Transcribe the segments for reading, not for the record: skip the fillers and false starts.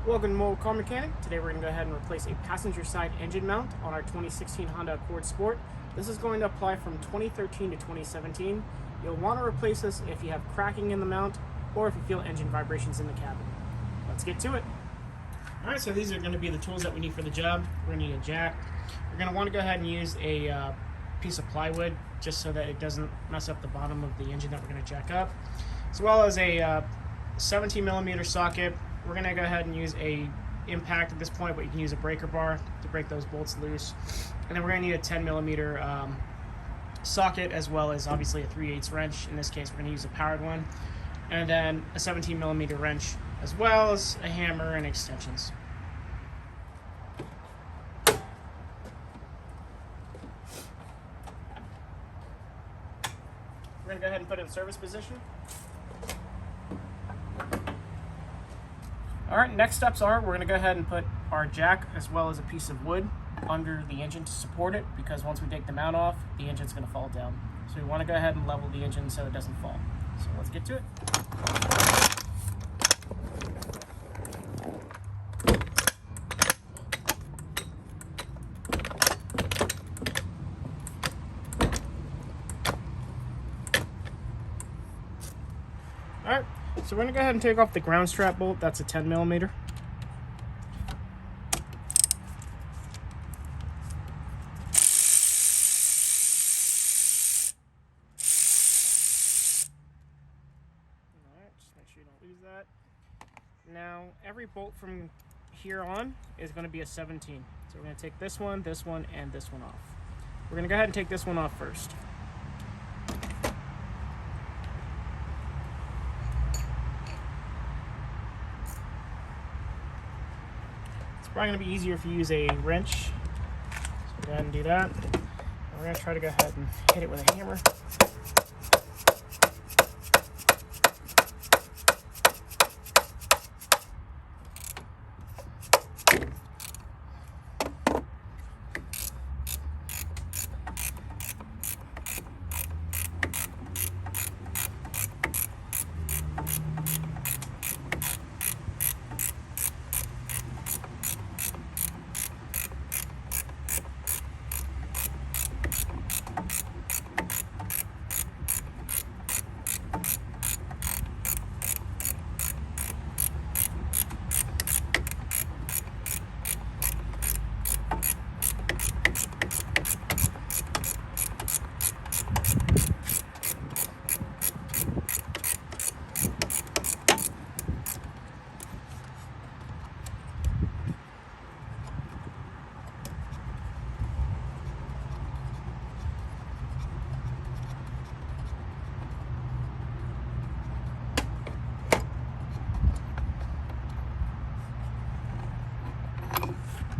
Welcome to Mobile Car Mechanic. Today we're going to go ahead and replace a passenger side engine mount on our 2016 Honda Accord Sport. This is going to apply from 2013 to 2017. You'll want to replace this if you have cracking in the mount or if you feel engine vibrations in the cabin. Let's get to it. Alright, so these are going to be the tools that we need for the job. We're going to need a jack. We're going to want to go ahead and use a piece of plywood just so that it doesn't mess up the bottom of the engine that we're going to jack up, as well as a 17 millimeter socket. We're going to go ahead and use a impact at this point, but you can use a breaker bar to break those bolts loose. And then we're going to need a 10 millimeter socket, as well as obviously a 3/8 wrench. In this case, we're going to use a powered one. And then a 17 millimeter wrench, as well as a hammer and extensions. We're going to go ahead and put it in service position. Alright, next steps are we're going to go ahead and put our jack as well as a piece of wood under the engine to support it, because once we take the mount off, the engine's going to fall down. So we want to go ahead and level the engine so it doesn't fall. So let's get to it. Alright, so we're going to go ahead and take off the ground strap bolt. That's a 10 millimeter. Alright, just make sure you don't lose that. Now, every bolt from here on is going to be a 17. So we're going to take this one, and this one off. We're going to go ahead and take this one off first. Probably going to be easier if you use a wrench. So go ahead and do that. And we're going to try to go ahead and hit it with a hammer.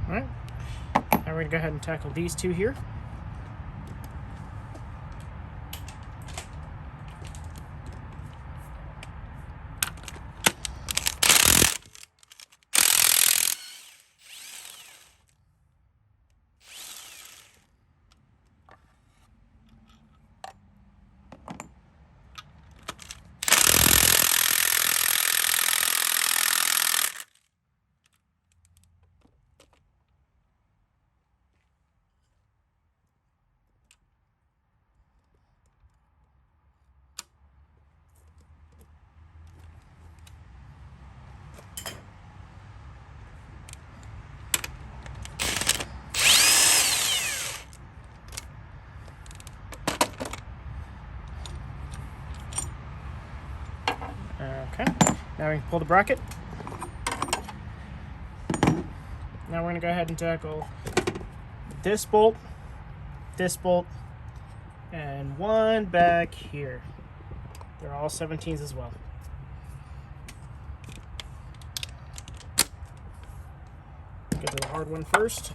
Alright, now we're going to go ahead and tackle these two here. Okay, now we can pull the bracket. Now we're going to go ahead and tackle this bolt, and one back here. They're all 17s as well. Get to the hard one first.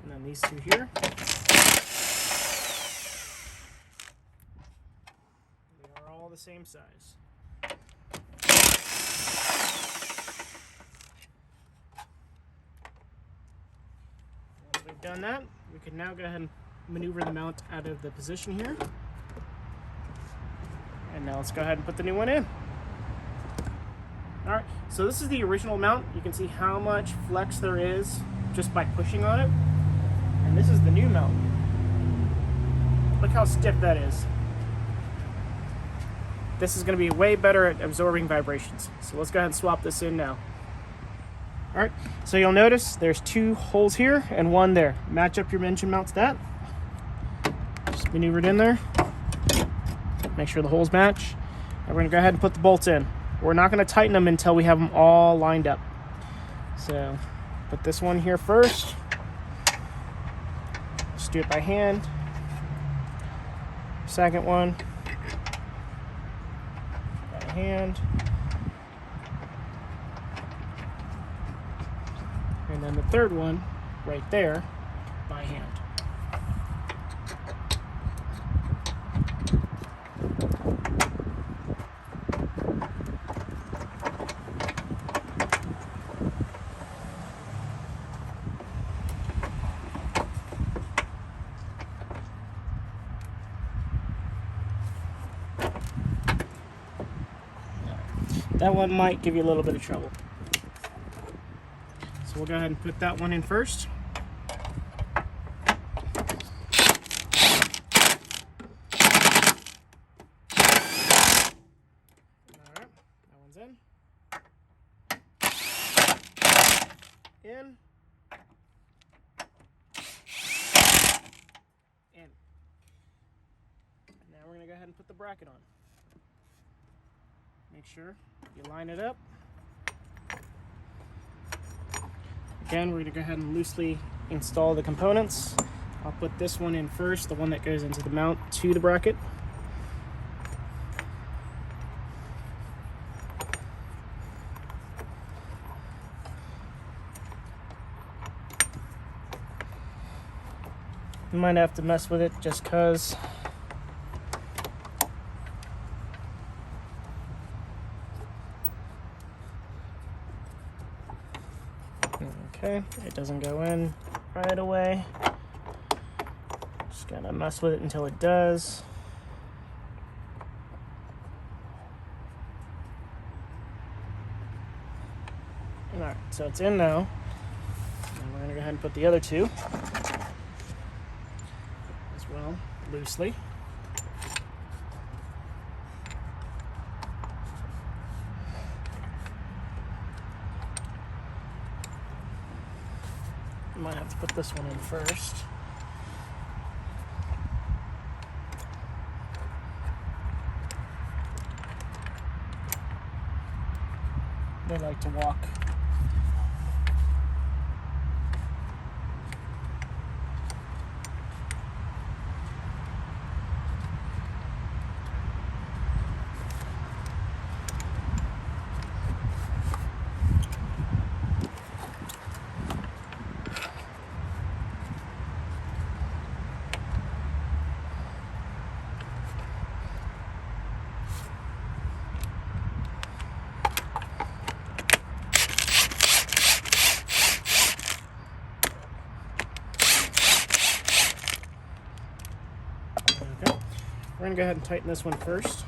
And then these two here. They are all the same size. Once we've done that, we can now go ahead and maneuver the mount out of the position here. And now let's go ahead and put the new one in. All right, so this is the original mount. You can see how much flex there is just by pushing on it. And this is the new mount. Look how stiff that is. This is going to be way better at absorbing vibrations. So let's go ahead and swap this in now. All right, so you'll notice there's 2 holes here and 1 there. Match up your engine mount to that. Just maneuver it in there. Make sure the holes match. And we're going to go ahead and put the bolts in. We're not going to tighten them until we have them all lined up. So put this one here first. Just do it by hand. Second one. By hand. And then the third one right there by hand. That one might give you a little bit of trouble. So we'll go ahead and put that one in first. Alright, that one's in. In. In. Now we're going to go ahead and put the bracket on. Make sure you line it up. Again, we're going to go ahead and loosely install the components. I'll put this one in first, the one that goes into the mount to the bracket. You might have to mess with it just because. Okay, it doesn't go in right away. Just gotta mess with it until it does. Alright, so it's in now. And we're gonna go ahead and put the other 2 as well, loosely. Might have to put this one in first. They like to walk. Okay, we're going to go ahead and tighten this one first.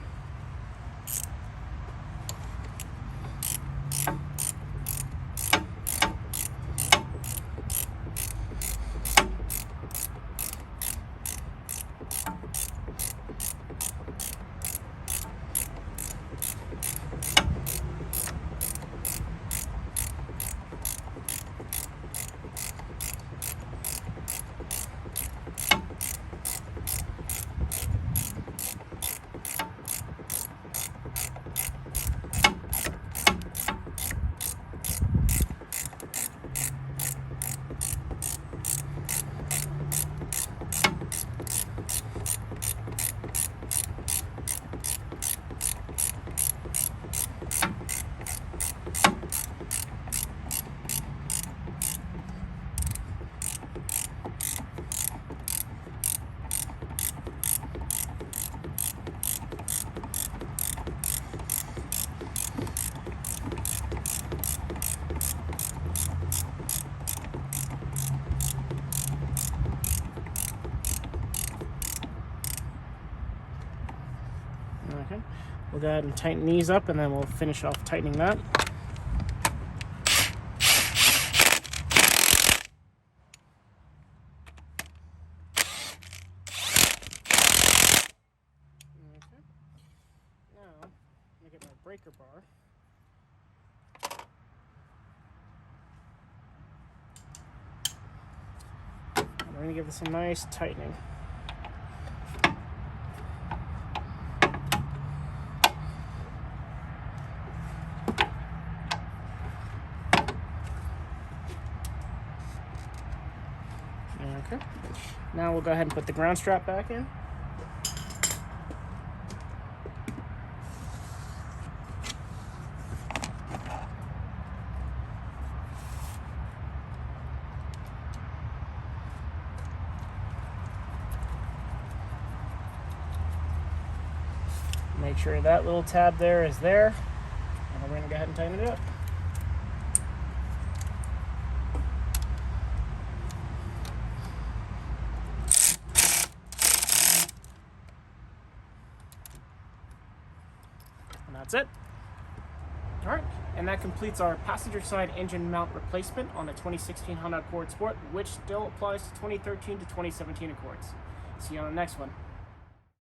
Okay, we'll go ahead and tighten these up, and then we'll finish off tightening that. Okay, now I'm gonna get my breaker bar. And we're gonna give this a nice tightening. Okay, now we'll go ahead and put the ground strap back in. Make sure that little tab there is there, and we're going to go ahead and tighten it up. And that's it. All right, and that completes our passenger side engine mount replacement on the 2016 Honda Accord Sport, which still applies to 2013 to 2017 Accords. See you on the next one.